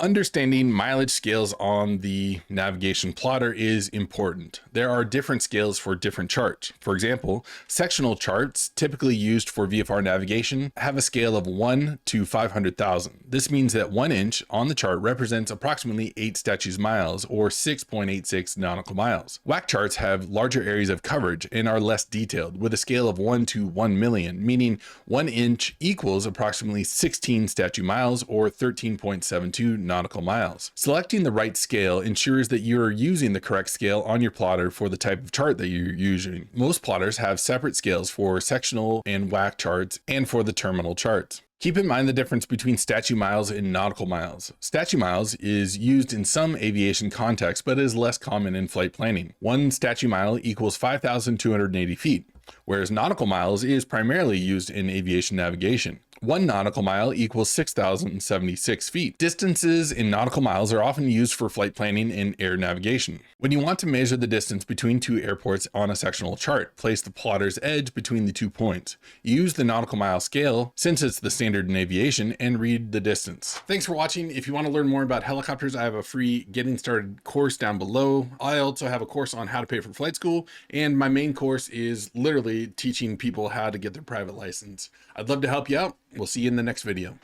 Understanding mileage scales on the navigation plotter is important. There are different scales for different charts. For example, sectional charts, typically used for VFR navigation, have a scale of 1 to 500,000. This means that 1 inch on the chart represents approximately 8 statute miles, or 6.86 nautical miles. WAC charts have larger areas of coverage and are less detailed, with a scale of 1 to 1 million, meaning 1 inch equals approximately 16 statute miles, or 13.72 nautical miles. Selecting the right scale ensures that you're using the correct scale on your plotter for the type of chart that you're using. Most plotters have separate scales for sectional and WAC charts and for the terminal charts. Keep in mind the difference between statute miles and nautical miles. Statute miles is used in some aviation contexts, but is less common in flight planning. 1 statute mile equals 5,280 feet, whereas nautical miles is primarily used in aviation navigation. 1 nautical mile equals 6,076 feet. Distances in nautical miles are often used for flight planning and air navigation. When you want to measure the distance between two airports on a sectional chart, place the plotter's edge between the 2 points. Use the nautical mile scale, since it's the standard in aviation, and read the distance. Thanks for watching. If you want to learn more about helicopters, I have a free Getting Started course down below. I also have a course on how to pay for flight school, and my main course is literally teaching people how to get their private license. I'd love to help you out. We'll see you in the next video.